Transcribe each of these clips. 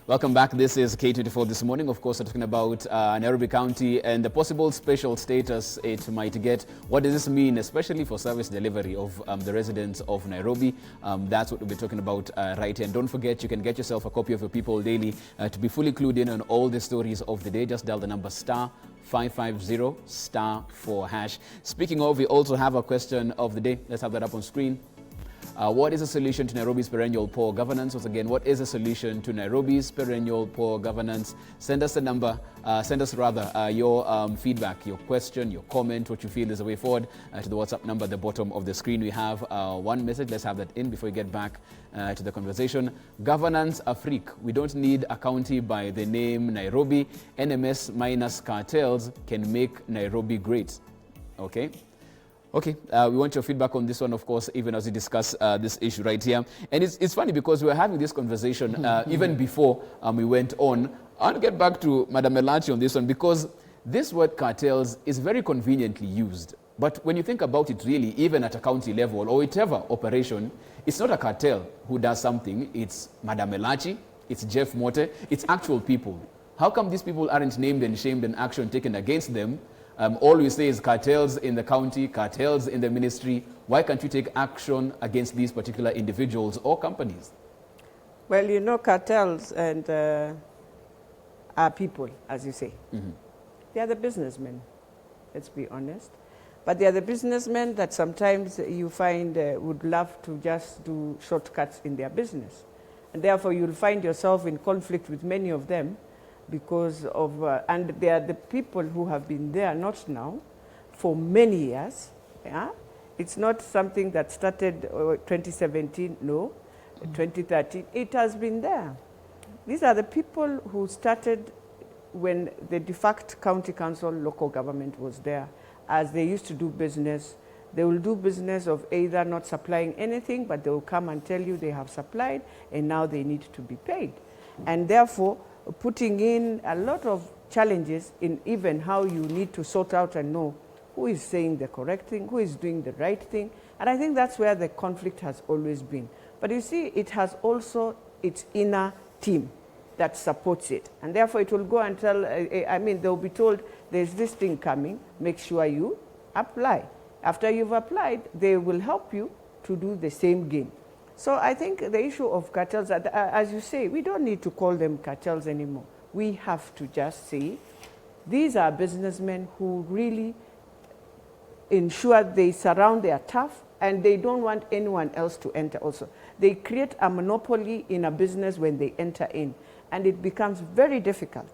Welcome back. This is K24 this morning. Of course, we're talking about Nairobi County and the possible special status it might get. What does this mean, especially for service delivery of the residents of Nairobi? That's what we'll be talking about right here. And don't forget, you can get yourself a copy of your People Daily to be fully clued in on all the stories of the day. Just dial the number *550 *4#. Speaking of, we also have a question of the day. Let's have that up on screen. What is the solution to Nairobi's perennial poor governance? Once again, what is the solution to Nairobi's perennial poor governance? Send us your feedback, your question, your comment, what you feel is the way forward to the WhatsApp number at the bottom of the screen. We have one message. Let's have that in before we get back to the conversation. Governance a freak. We don't need a county by the name Nairobi. NMS minus cartels can make Nairobi great. Okay. Okay, we want your feedback on this one, of course, even as we discuss this issue right here. And it's funny because we were having this conversation even before we went on. I want to get back to Madam Elachi on this one because this word cartels is very conveniently used. But when you think about it really, even at a county level or whatever operation, it's not a cartel who does something. It's Madam Elachi, it's Jeff Mote, it's actual people. How come these people aren't named and shamed and action taken against them? All we say is cartels in the county, cartels in the ministry. Why can't you take action against these particular individuals or companies? Well, you know, cartels and are people, as you say. Mm-hmm. They are the businessmen, let's be honest. But they are the businessmen that sometimes you find would love to just do shortcuts in their business. And therefore, you'll find yourself in conflict with many of them because of, and they are the people who have been there, not now, for many years. Yeah? It's not something that started 2017, no, 2013. It has been there. These are the people who started when the de facto county council local government was there. As they used to do business, they will do business of either not supplying anything, but they will come and tell you they have supplied and now they need to be paid. And therefore, putting in a lot of challenges in even how you need to sort out and know who is saying the correct thing, who is doing the right thing. And I think that's where the conflict has always been. But you see, it has also its inner team that supports it. And therefore, it will go and tell, they'll be told, there's this thing coming, make sure you apply. After you've applied, they will help you to do the same game. So I think the issue of cartels, as you say, we don't need to call them cartels anymore. We have to just say, these are businessmen who really ensure they surround their turf and they don't want anyone else to enter also. They create a monopoly in a business when they enter in. And it becomes very difficult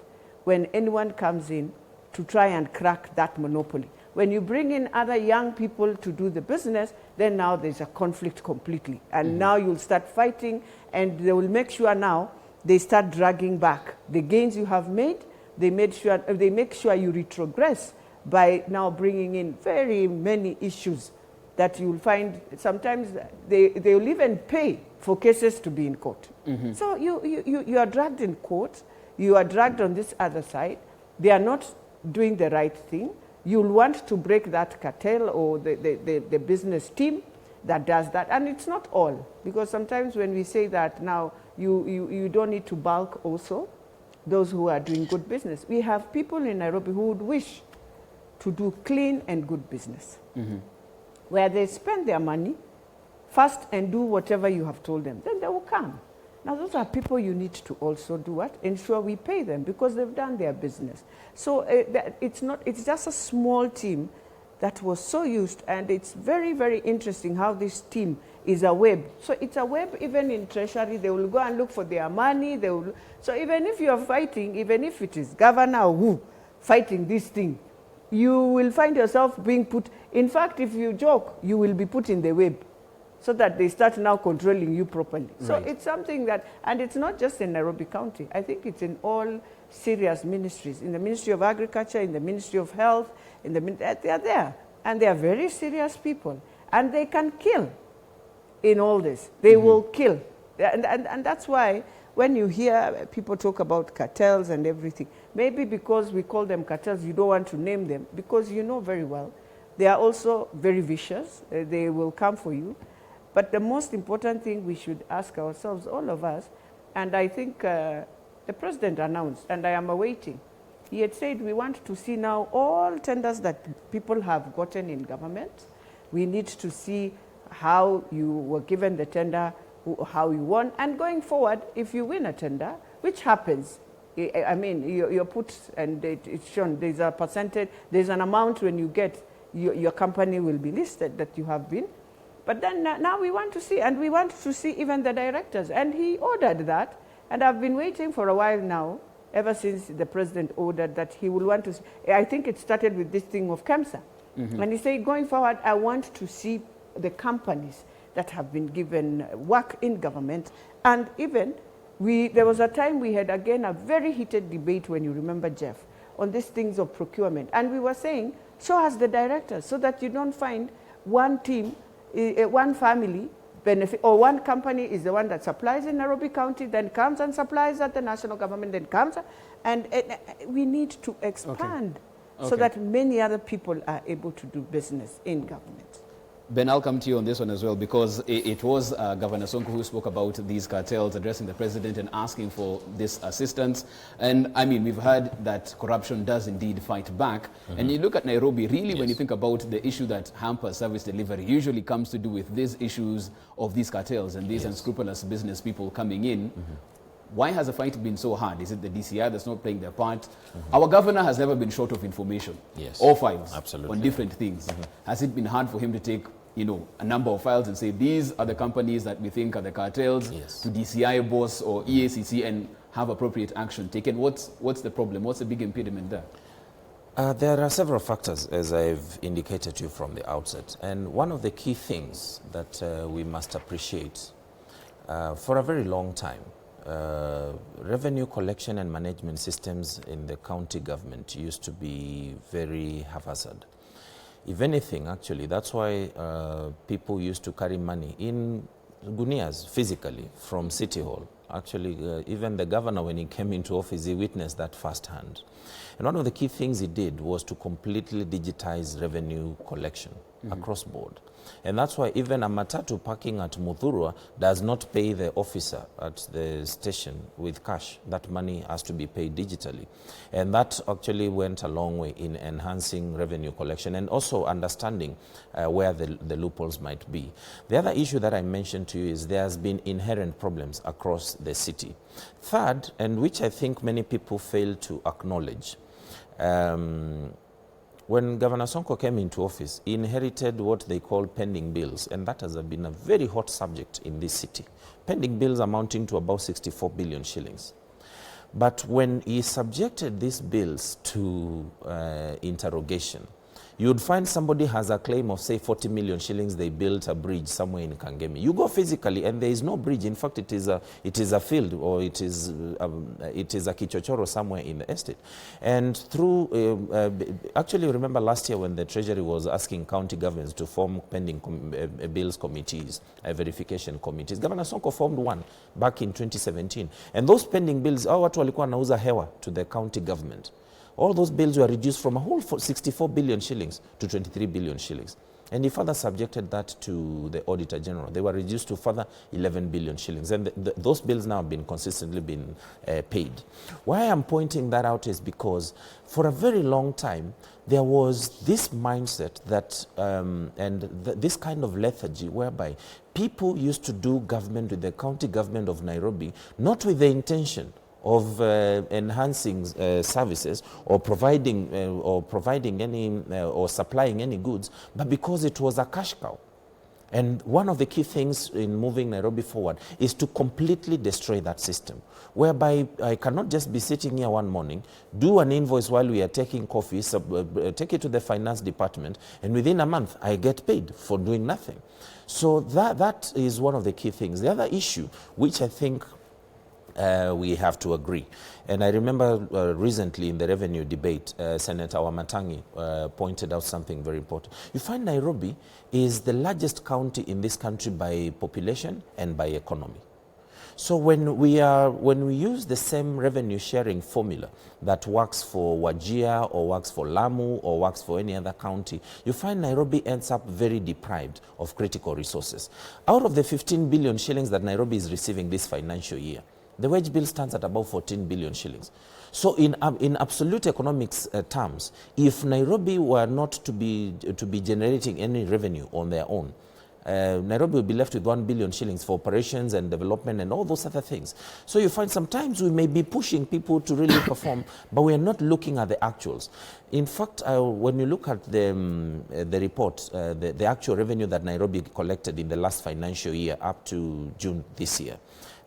when anyone comes in to try and crack that monopoly. When you bring in other young people to do the business, then now there's a conflict completely. And now you'll start fighting, and they will make sure now they start dragging back the gains you have made. They make sure you retrogress by now bringing in very many issues that you'll find sometimes they will even pay for cases to be in court. Mm-hmm. So you are dragged in court, you are dragged on this other side. They are not doing the right thing. You'll want to break that cartel or the business team that does that. And it's not all, because sometimes when we say that now, you don't need to bulk also those who are doing good business. We have people in Nairobi who would wish to do clean and good business, where they spend their money first and do whatever you have told them. Then they will come. Now, those are people you need to also do what? Ensure we pay them because they've done their business. So it's just a small team that was so used, and it's very, very interesting how this team is a web. So it's a web even in Treasury. They will go and look for their money. So even if you are fighting, even if it is governor or who fighting this thing, you will find yourself being put, in fact, if you joke, you will be put in the web, so that they start now controlling you properly. Right. So it's something that, and it's not just in Nairobi County. I think it's in all serious ministries, in the Ministry of Agriculture, in the Ministry of Health, they are there. And they are very serious people. And they can kill in all this. They will kill. And that's why when you hear people talk about cartels and everything, maybe because we call them cartels, you don't want to name them, because you know very well, they are also very vicious. They will come for you. But the most important thing we should ask ourselves, all of us, and I think the the president announced, and I am awaiting. He had said, we want to see now all tenders that people have gotten in government. We need to see how you were given the tender, how you won, and going forward, if you win a tender, which happens, I mean, you're put, and it's shown, there's a percentage, there's an amount when you get, your company will be listed that you have been. But then now we want to see, and we want to see even the directors. And he ordered that, and I've been waiting for a while now, ever since the president ordered that he will want to see. I think it started with this thing of KEMSA. And he said, going forward, I want to see the companies that have been given work in government. And even, there was a time we had, again, a very heated debate, when you remember, Jeff, on these things of procurement. And we were saying, show us the directors, so that you don't find one team, one family benefit, or one company is the one that supplies in Nairobi County, then comes and supplies at the national government, then comes, and we need to expand so that many other people are able to do business in government. Ben, I'll come to you on this one as well, because it was Governor Sonko who spoke about these cartels, addressing the president and asking for this assistance. And I mean, we've heard that corruption does indeed fight back. And you look at Nairobi, really, when you think about the issue that hampers service delivery, usually comes to do with these issues of these cartels and these unscrupulous business people coming in. Why has the fight been so hard? Is it the DCI that's not playing their part? Our governor has never been short of information, or files, on different things. Has it been hard for him to take, you know, a number of files and say, these are the companies that we think are the cartels, to DCI boss or EACC, and have appropriate action taken? What's the problem? What's the big impediment there? There are several factors, as I've indicated to you from the outset. And one of the key things that we must appreciate, for a very long time, revenue collection and management systems in the county government used to be very haphazard. If anything, actually, that's why people used to carry money in gunias physically from City Hall. Actually, even the governor, when he came into office, he witnessed that firsthand. And one of the key things he did was to completely digitize revenue collection across board. And that's why even a matatu parking at Muthurwa does not pay the officer at the station with cash. That money has to be paid digitally. And that actually went a long way in enhancing revenue collection and also understanding where the loopholes might be. The other issue that I mentioned to you is there has been inherent problems across the city. Third, and which I think many people fail to acknowledge, when Governor Sonko came into office, he inherited what they call pending bills, and that has been a very hot subject in this city. Pending bills amounting to about 64 billion shillings. But when he subjected these bills to interrogation, you would find somebody has a claim of, say, 40 million shillings, they built a bridge somewhere in Kangemi. You go physically and there is no bridge. In fact, it is a field, or it is a kichochoro somewhere in the estate. And through, actually remember last year when the Treasury was asking county governments to form pending bills committees, verification committees, Governor Sonko formed one back in 2017. And those pending bills, watu walikuwa wanauza hewa to the county government. All those bills were reduced from a whole 64 billion shillings to 23 billion shillings. And he further subjected that to the Auditor General. They were reduced to further 11 billion shillings. And those bills now have been consistently been paid. Why I'm pointing that out is because for a very long time, there was this mindset that, this kind of lethargy whereby people used to do government with the county government of Nairobi, not with the intention of enhancing services or providing any or supplying any goods, but because it was a cash cow. And one of the key things in moving Nairobi forward is to completely destroy that system, whereby I cannot just be sitting here one morning, do an invoice while we are taking coffee, take it to the finance department, and within a month I get paid for doing nothing. So that is one of the key things. The other issue, which I think we have to agree. And I remember recently in the revenue debate, Senator Wamatangi pointed out something very important. You find Nairobi is the largest county in this country by population and by economy. So when we use the same revenue sharing formula that works for Wajir or works for Lamu or works for any other county, you find Nairobi ends up very deprived of critical resources. Out of the 15 billion shillings that Nairobi is receiving this financial year, The wage bill stands at about 14 billion shillings. So in absolute economics terms, if Nairobi were not to be generating any revenue on their own, Nairobi will be left with 1 billion shillings for operations and development and all those other things. So you find sometimes we may be pushing people to really perform, but we are not looking at the actuals. In fact, when you look at the report, the actual revenue that Nairobi collected in the last financial year up to June this year,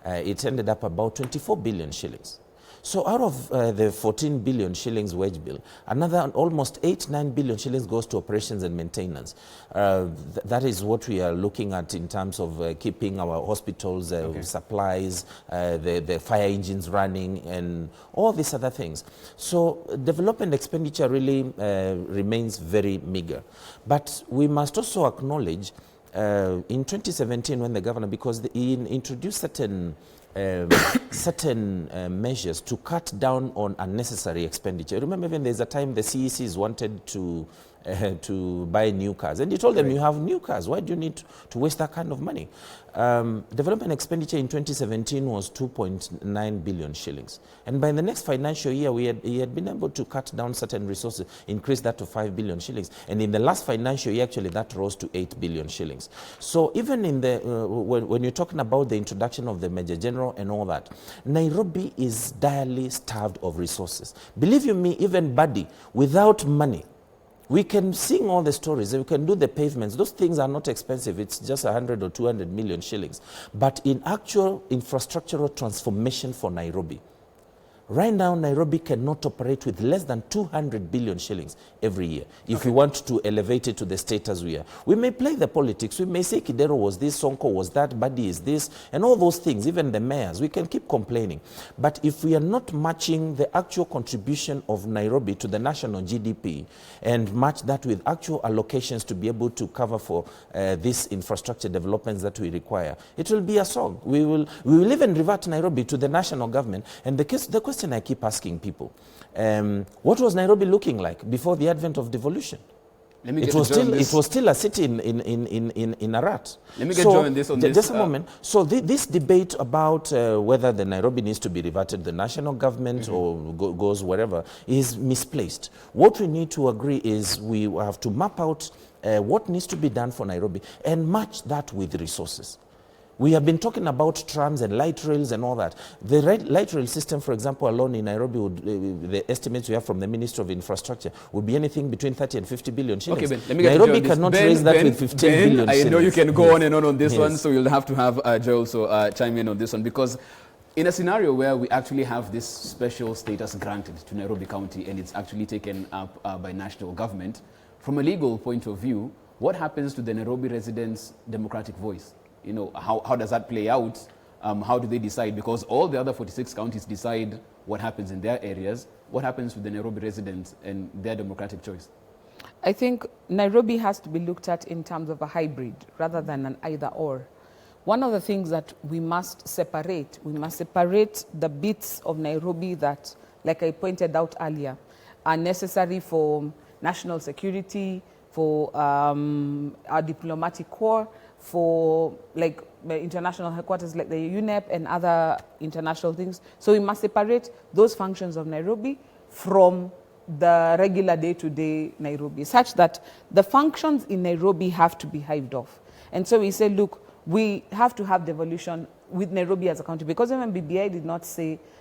it ended up about 24 billion shillings. So out of the 14 billion shillings wage bill, another almost 8-9 billion shillings goes to operations and maintenance. That is what we are looking at in terms of keeping our hospitals, supplies, the fire engines running, and all these other things. So development expenditure really remains very meager. But we must also acknowledge in 2017 when the governor, because he introduced certain measures to cut down on unnecessary expenditure. Remember, even there's a time the CECs wanted to buy new cars, and he told them, you have new cars, why do you need to waste that kind of money? Development expenditure in 2017 was 2.9 billion shillings, and by the next financial year he had been able to cut down certain resources, increase that to 5 billion shillings, and in the last financial year actually that rose to 8 billion shillings. So even in the when you're talking about the introduction of the Major General and all that, Nairobi is direly starved of resources. Believe you me, even Buddy, without money, we can sing all the stories, we can do the pavements. Those things are not expensive. It's just 100 or 200 million shillings. But in actual infrastructural transformation for Nairobi, right now Nairobi cannot operate with less than 200 billion shillings every year if we want to elevate it to the status we are. We may play the politics. We may say Kidero was this, Sonko was that, Buddy is this, and all those things, even the mayors. We can keep complaining. But if we are not matching the actual contribution of Nairobi to the national GDP and match that with actual allocations to be able to cover for these infrastructure developments that we require, it will be a song. We will even revert Nairobi to the national government. And the question I keep asking people, what was Nairobi looking like before the advent of devolution? It was still a city in a rat. Let me get Joe on this. Just a moment. So this debate about whether the Nairobi needs to be reverted to the national government or goes wherever is misplaced. What we need to agree is we have to map out what needs to be done for Nairobi and match that with resources. We have been talking about trams and light rails and all that. The light rail system, for example, alone in Nairobi, the estimates we have from the Ministry of Infrastructure would be anything between 30 and 50 billion shillings. Okay, Ben, let me get Nairobi cannot raise that with 15 billion I shillings. know you can go on and on this one, so you'll have to have Joe also chime in on this one, because in a scenario where we actually have this special status granted to Nairobi County and it's actually taken up by national government, from a legal point of view, what happens to the Nairobi residents' democratic voice? You know, how does that play out? How do they decide? Because all the other 46 counties decide what happens in their areas. What happens with the Nairobi residents and their democratic choice? I think Nairobi has to be looked at in terms of a hybrid rather than an either-or. One of the things that we must separate the bits of Nairobi that, like I pointed out earlier, are necessary for national security, for our diplomatic corps, for like international headquarters like the UNEP and other international things. So we must separate those functions of Nairobi from the regular day-to-day Nairobi, such that the functions in Nairobi have to be hived off. And so we say, look, we have to have devolution with Nairobi as a county, because even BBI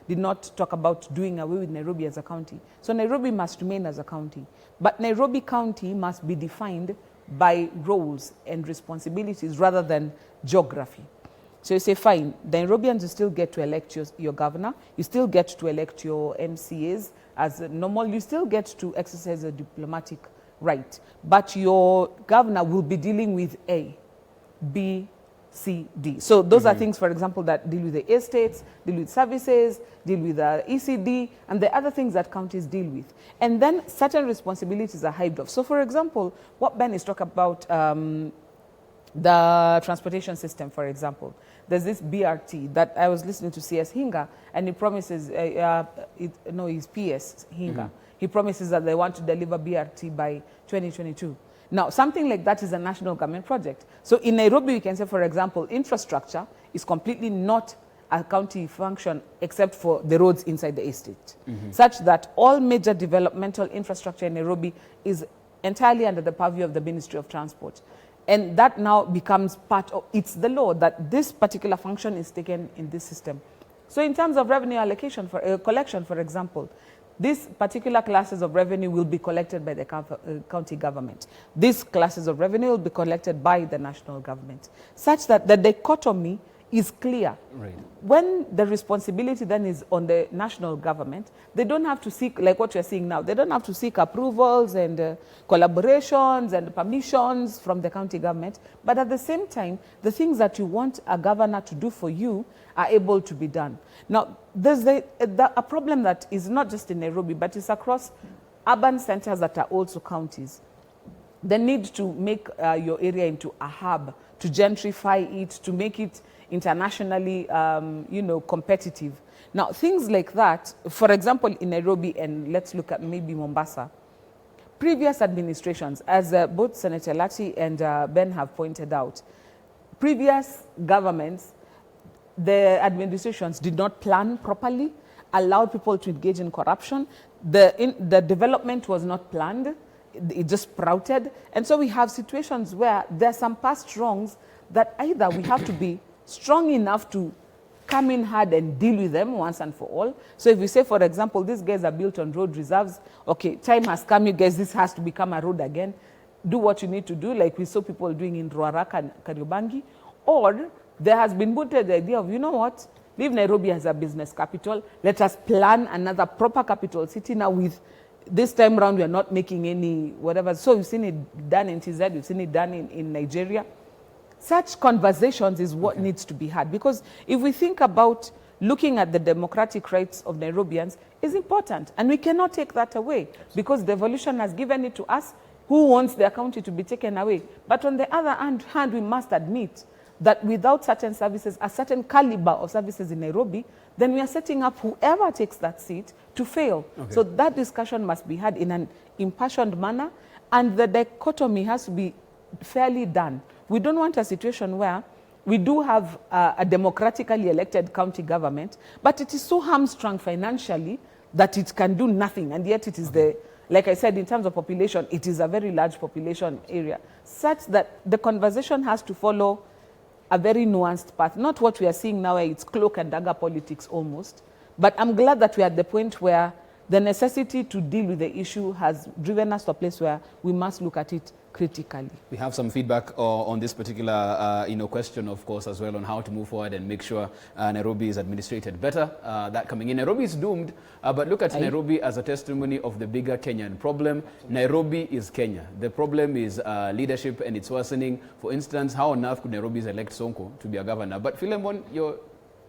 did not talk about doing away with Nairobi as a county. So Nairobi must remain as a county. But Nairobi County must be defined by roles and responsibilities rather than geography. So you say, fine, the Nairobians, you still get to elect your governor, you still get to elect your MCAs as normal, you still get to exercise a diplomatic right. But your governor will be dealing with A, B, C, D. So those are things, for example, that deal with the estates, deal with services, deal with the ECD, and the other things that counties deal with. And then certain responsibilities are hived off. So, for example, what Ben is talking about, the transportation system, for example. There's this BRT that I was listening to CS Hinga, and he promises, he's PS Hinga. He promises that they want to deliver BRT by 2022. Now, something like that is a national government project. So in Nairobi, we can say, for example, infrastructure is completely not a county function except for the roads inside the estate, such that all major developmental infrastructure in Nairobi is entirely under the purview of the Ministry of Transport. And that now becomes part of, it's the law that this particular function is taken in this system. So in terms of revenue allocation, for collection, for example, these particular classes of revenue will be collected by the county government. These classes of revenue will be collected by the national government, such that the dichotomy is clear. Right. When the responsibility then is on the national government, they don't have to seek, like what you're seeing now, they don't have to seek approvals and collaborations and permissions from the county government, but at the same time, the things that you want a governor to do for you are able to be done. Now, there's a problem that is not just in Nairobi, but it's across urban centers that are also counties. The need to make your area into a hub, to gentrify it, to make it internationally, competitive. Now, things like that, for example, in Nairobi, and let's look at maybe Mombasa, previous administrations, as both Senator Lati and Ben have pointed out, previous governments, the administrations did not plan properly, allowed people to engage in corruption. The development was not planned. It just sprouted. And so we have situations where there are some past wrongs that either we have to be strong enough to come in hard and deal with them once and for all. So if we say, for example, these guys are built on road reserves, okay, time has come, you guys, this has to become a road again. Do what you need to do, like we saw people doing in Ruaraka and Kariobangi. Or there has been mooted the idea of, you know what, leave Nairobi as a business capital. Let us plan another proper capital city now with, this time around we are not making any whatever. So you've seen it done in TZ, you've seen it done in Nigeria. Such conversations is what needs to be had, because if we think about looking at the democratic rights of Nairobians is important, and we cannot take that away because devolution has given it to us. Who wants their county to be taken away? But on the other hand, we must admit that without certain services, a certain caliber of services in Nairobi, then we are setting up whoever takes that seat to fail. Okay. So that discussion must be had in an impassioned manner, and the dichotomy has to be fairly done. We don't want a situation where we do have a democratically elected county government, but it is so hamstrung financially that it can do nothing, and yet it is like I said, in terms of population, it is a very large population area, such that the conversation has to follow a very nuanced path, not what we are seeing now, where it's cloak and dagger politics almost. But I'm glad that we are at the point where the necessity to deal with the issue has driven us to a place where we must look at it critically. We have some feedback on this particular question, of course, as well, on how to move forward and make sure Nairobi is administrated better. That coming in. Nairobi is doomed, but look at Nairobi as a testimony of the bigger Kenyan problem. Nairobi is Kenya. The problem is leadership, and it's worsening. For instance, how on earth could Nairobi elect Sonko to be a governor? But Philemon,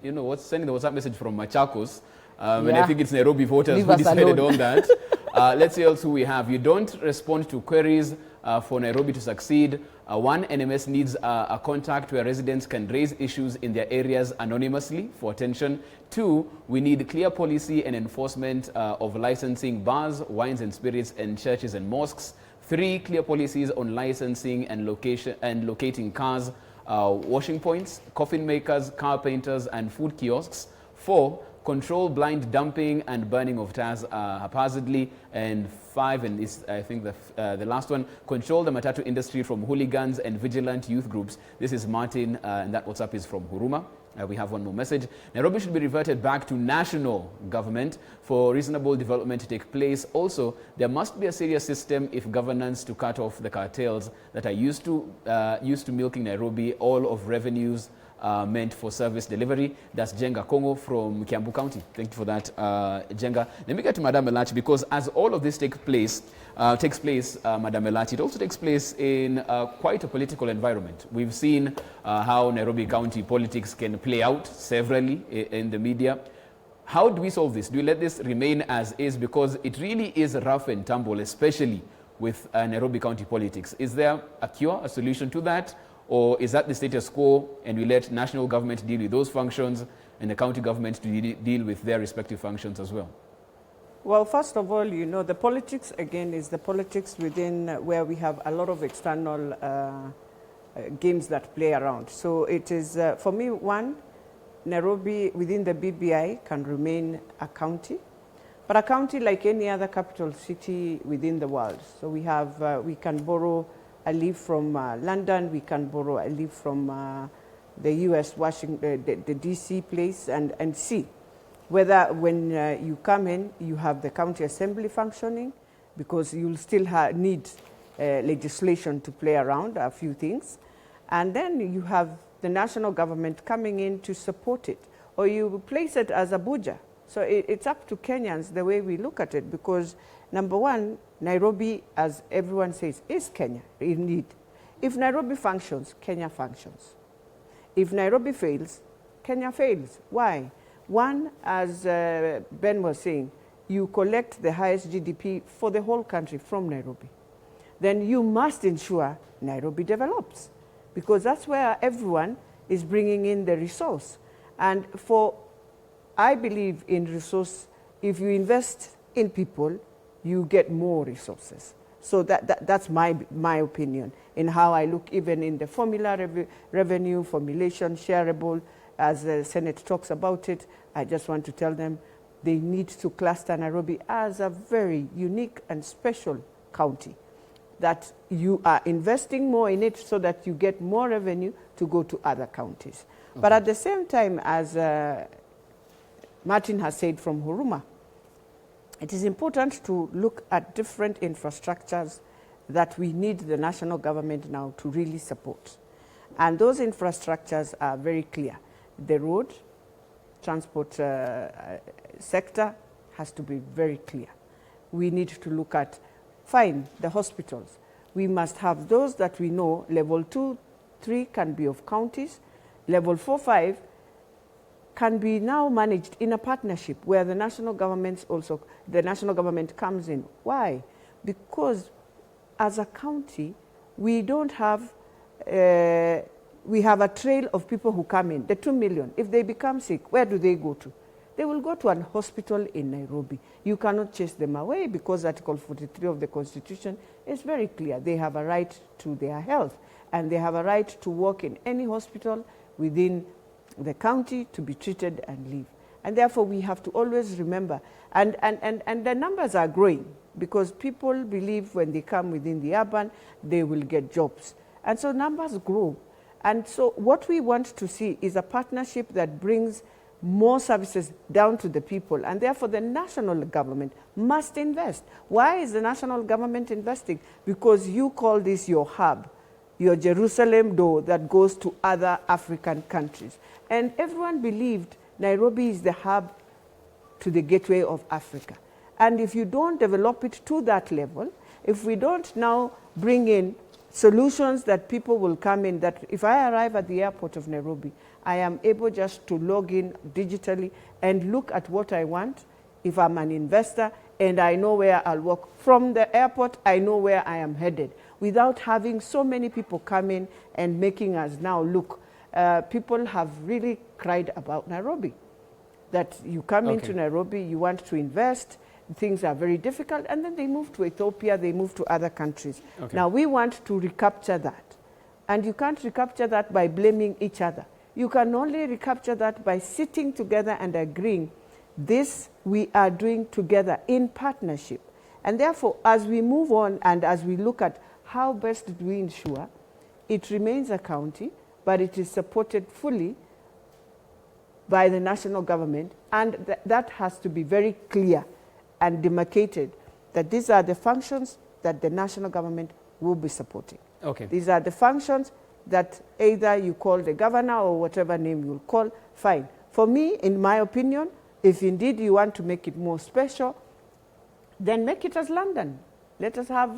what's sending the WhatsApp message from Machakos, and I think it's Nairobi voters who decided on that. Let's see else who we have. You don't respond to queries for Nairobi to succeed. One, NMS needs a contact where residents can raise issues in their areas anonymously for attention. Two, we need clear policy and enforcement of licensing bars, wines and spirits, and churches and mosques. Three, clear policies on licensing and locating cars, washing points, coffin makers, car painters, and food kiosks. Four, control blind dumping and burning of tires haphazardly. And five, and this, I think the last one, control the matatu industry from hooligans and vigilant youth groups. This is Martin, and that WhatsApp is from Huruma. We have one more message. Nairobi should be reverted back to national government for reasonable development to take place. Also, there must be a serious system if governance to cut off the cartels that are used to milking Nairobi all of revenues meant for service delivery. That's Jenga Kongo from Kiambu County. Thank you for that, Jenga. Let me get to Madam Elachi, because as all of this takes place, Madam Elachi, it also takes place in quite a political environment. We've seen how Nairobi County politics can play out severally in the media. How do we solve this? Do we let this remain as is? Because it really is rough and tumble, especially with Nairobi County politics. Is there a cure, a solution to that? Or is that the status quo, and we let national government deal with those functions and the county government to deal with their respective functions as well? Well, first of all, the politics, again, is the politics within where we have a lot of external games that play around. So it is, for me, one, Nairobi, within the BBI, can remain a county, but a county like any other capital city within the world. So we have, we can borrow a leaf from London, we can borrow a leaf from the US, Washington, the DC place, and see whether when you come in, you have the county assembly functioning, because you'll still need legislation to play around a few things. And then you have the national government coming in to support it, or you place it as Abuja. So it's up to Kenyans the way we look at it, because number one, Nairobi, as everyone says, is Kenya, indeed. If Nairobi functions, Kenya functions. If Nairobi fails, Kenya fails. Why? One, as Ben was saying, you collect the highest GDP for the whole country from Nairobi. Then you must ensure Nairobi develops, because that's where everyone is bringing in the resource. And I believe in resource, if you invest in people, you get more resources. So that's my opinion in how I look, even in the formula revenue, formulation, shareable, as the Senate talks about it. I just want to tell them they need to cluster Nairobi as a very unique and special county, that you are investing more in it so that you get more revenue to go to other counties. Okay. But at the same time, as Martin has said from Huruma, it is important to look at different infrastructures that we need the national government now to really support. And those infrastructures are very clear. The road, transport sector has to be very clear. We need to look at, fine, the hospitals. We must have those that we know, level 2, 3 can be of counties, level 4, 5 can be now managed in a partnership where the national government comes in. Why? Because as a county, we don't have, we have a trail of people who come in, the 2 million. If they become sick, where do they go to? They will go to an hospital in Nairobi. You cannot chase them away, because Article 43 of the Constitution is very clear. They have a right to their health, and they have a right to work in any hospital within the county to be treated and live. And therefore, we have to always remember, and the numbers are growing, because people believe when they come within the urban, they will get jobs. And so numbers grow. And so what we want to see is a partnership that brings more services down to the people, and therefore the national government must invest. Why is the national government investing? Because you call this your hub, your Jerusalem door that goes to other African countries. And everyone believed Nairobi is the hub to the gateway of Africa. And if you don't develop it to that level, if we don't now bring in solutions that people will come in, that if I arrive at the airport of Nairobi, I am able just to log in digitally and look at what I want. If I'm an investor and I know where I'll walk from the airport, I know where I am headed, without having so many people come in and making us now look. People have really cried about Nairobi, that you come into Nairobi, you want to invest, things are very difficult, and then they move to Ethiopia, they move to other countries. Now we want to recapture that. And you can't recapture that by blaming each other. You can only recapture that by sitting together and agreeing, this we are doing together in partnership. And therefore, as we move on and as we look at how best do we ensure it remains a county, but it is supported fully by the national government, and that has to be very clear and demarcated, that these are the functions that the national government will be supporting. These are the functions that either you call the governor or whatever name you'll call, fine. For me, in my opinion, if indeed you want to make it more special, then make it as London. Let us have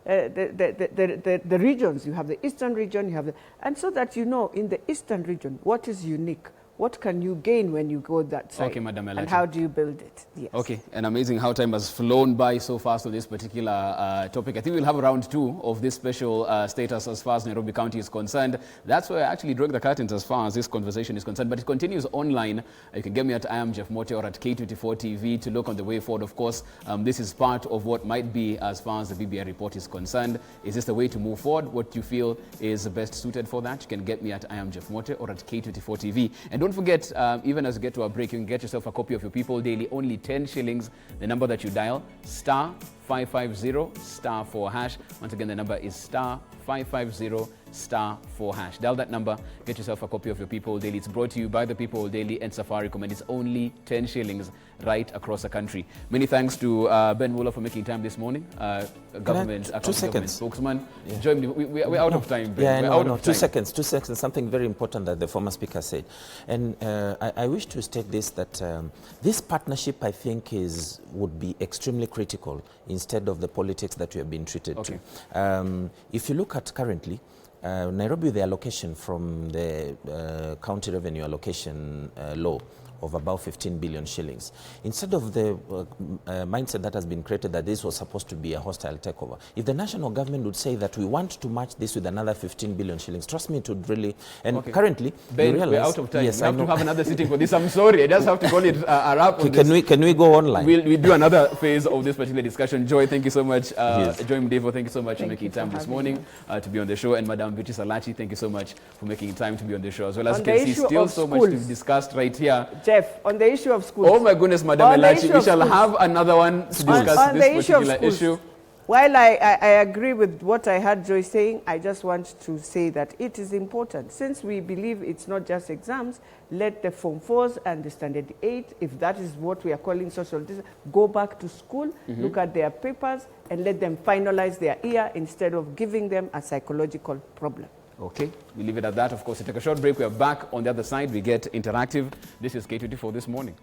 the regions. You have the eastern region, you have the, and so that you know in the eastern region what is unique. What can you gain when you go that side? Okay, Madam Elati. And how do you build it? Yes. Okay, and amazing how time has flown by so fast on this particular topic. I think we'll have round 2 of this special status as far as Nairobi County is concerned. That's where I actually drawing the curtains as far as this conversation is concerned, but it continues online. You can get me at I am Jeff Mote or at K24 TV to look on the way forward. Of course, this is part of what might be as far as the BBI report is concerned. Is this the way to move forward? What you feel is best suited for that? You can get me at I am Jeff Mote or at K24 TV. And don't don't forget, even as we get to our break, you can get yourself a copy of your People Daily, only 10 shillings. The number that you dial, star 550 star 4 hash. Once again, the number is star 550 star 4 hash. Dial that number, get yourself a copy of your People Daily. It's brought to you by the People Daily and Safaricom, and it's only 10 shillings right across the country. Many thanks to Ben Mulwa for making time this morning. Government spokesman. Yeah. Join me. We're out of time, Ben. Yeah, two seconds. Something very important that the former speaker said. And I wish to state this, that this partnership, I think, would be extremely critical instead of the politics that we have been treated to. If you look at currently, Nairobi, the allocation from the county revenue allocation law of about 15 billion shillings. Instead of the mindset that has been created that this was supposed to be a hostile takeover, if the national government would say that we want to match this with another 15 billion shillings, trust me, it would really, and currently, Ben, we're out of time. Yes, we have to have another sitting for this. I'm sorry, I just have to call it a wrap. Can we go online? We'll do another phase of this particular discussion. Joy, thank you so much. Joy Mdevo, thank you so much for making time this morning to be on the show. And Madam Vichi Salachi, thank you so much for making time to be on the show. As well as you can see, still so much to be discussed right here. Jeff, on the issue of schools. Oh my goodness, Madam Elachi, we shall have another one to discuss on this particular issue. While I agree with what I heard Joy saying, I just want to say that it is important. Since we believe it's not just exams, let the Form 4s and the Standard 8, if that is what we are calling social distance, go back to school, look at their papers, and let them finalize their year instead of giving them a psychological problem. Okay, we leave it at that. Of course, we take a short break. We are back on the other side. We get interactive. This is K24 This Morning.